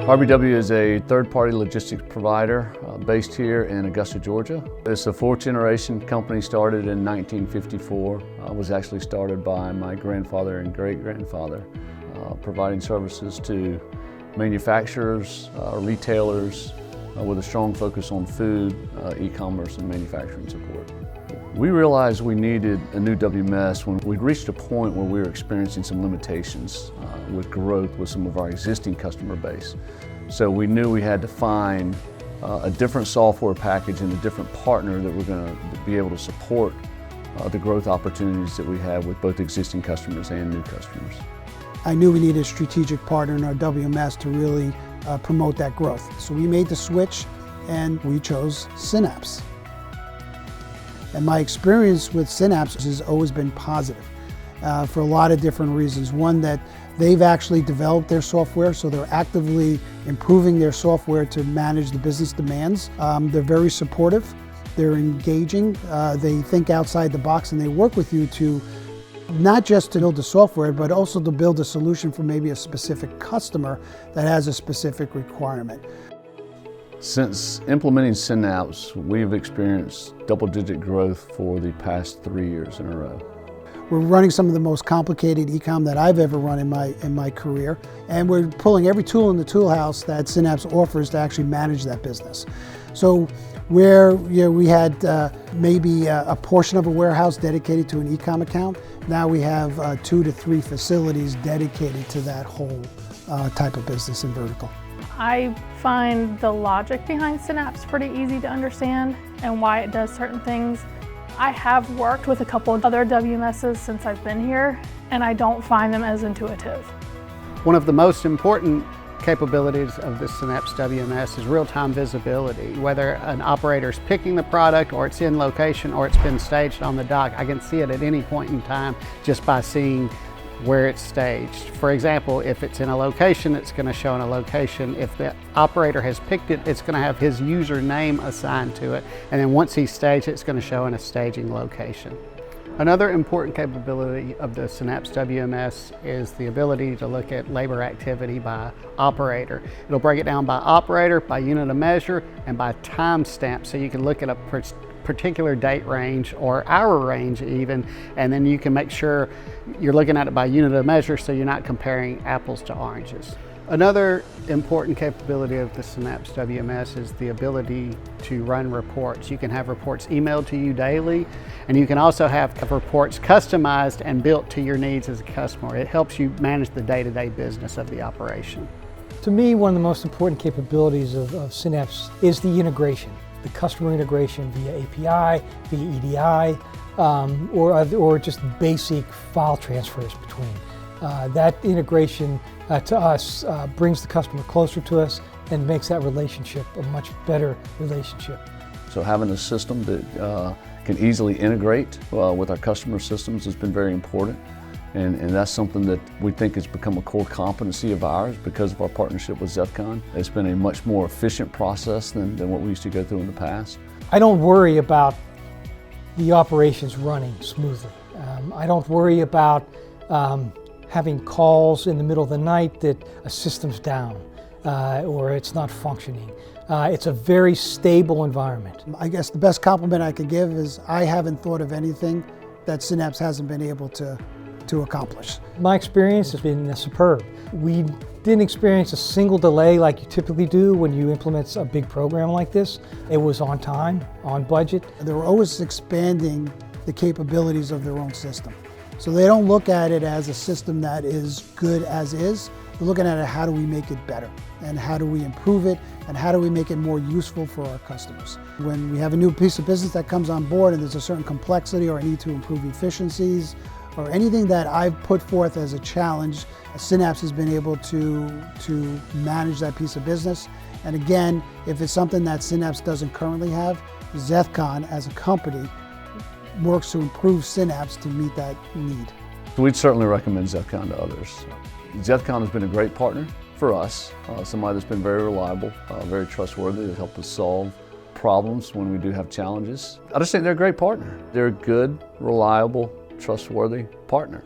RBW is a third-party logistics provider based here in Augusta, Georgia. It's a fourth-generation company started in 1954. Was actually started by my grandfather and great-grandfather, providing services to manufacturers, retailers, with a strong focus on food, e-commerce, and manufacturing support. We realized we needed a new WMS when we reached a point where we were experiencing some limitations with growth with some of our existing customer base. So we knew we had to find a different software package and a different partner that we're going to be able to support the growth opportunities that we have with both existing customers and new customers. I knew we needed a strategic partner in our WMS to really promote that growth. So we made the switch and we chose Synapse. And my experience with Synapse has always been positive for a lot of different reasons. One, that they've actually developed their software, so they're actively improving their software to manage the business demands. They're very supportive, they're engaging, they think outside the box, and they work with you to not just to build the software, but also to build a solution for maybe a specific customer that has a specific requirement. Since implementing Synapse, we've experienced double-digit growth for the past 3 years in a row. We're running some of the most complicated e-com that I've ever run in my career, and we're pulling every tool in the tool house that Synapse offers to actually manage that business. So where we had maybe a portion of a warehouse dedicated to an e-com account, now we have 2 to 3 facilities dedicated to that whole type of business and vertical. I find the logic behind Synapse pretty easy to understand and why it does certain things. I have worked with a couple of other WMSs since I've been here, and I don't find them as intuitive. One of the most important capabilities of the Synapse WMS is real-time visibility. Whether an operator is picking the product, or it's in location, or it's been staged on the dock, I can see it at any point in time just by seeing where it's staged. For example, if it's in a location, it's going to show in a location. If the operator has picked it, it's going to have his username assigned to it. And then once he's staged, it's going to show in a staging location. Another important capability of the Synapse WMS is the ability to look at labor activity by operator. It'll break it down by operator, by unit of measure, and by timestamp, so you can look at a particular date range or hour range even, and then you can make sure you're looking at it by unit of measure so you're not comparing apples to oranges. Another important capability of the Synapse WMS is the ability to run reports. You can have reports emailed to you daily, and you can also have reports customized and built to your needs as a customer. It helps you manage the day-to-day business of the operation. To me, one of the most important capabilities of Synapse is the integration. The customer integration via API, via EDI, or just basic file transfers between. That integration to us brings the customer closer to us and makes that relationship a much better relationship. So having a system that can easily integrate with our customer systems has been very important. And that's something that we think has become a core competency of ours because of our partnership with ZEFCON. It's been a much more efficient process than what we used to go through in the past. I don't worry about the operations running smoothly. I don't worry about having calls in the middle of the night that a system's down or it's not functioning. It's a very stable environment. I guess the best compliment I could give is I haven't thought of anything that Synapse hasn't been able to accomplish. My experience has been superb. We didn't experience a single delay like you typically do when you implement a big program like this. It was on time, on budget. They're always expanding the capabilities of their own system. So they don't look at it as a system that is good as is. They're looking at it, how do we make it better? And how do we improve it? And how do we make it more useful for our customers? When we have a new piece of business that comes on board and there's a certain complexity or a need to improve efficiencies, or anything that I've put forth as a challenge, Synapse has been able to manage that piece of business. And again, if it's something that Synapse doesn't currently have, ZEFCON as a company works to improve Synapse to meet that need. We'd certainly recommend ZEFCON to others. ZEFCON has been a great partner for us, somebody that's been very reliable, very trustworthy, that helped us solve problems when we do have challenges. I just think they're a great partner. They're a good, reliable, trustworthy partner.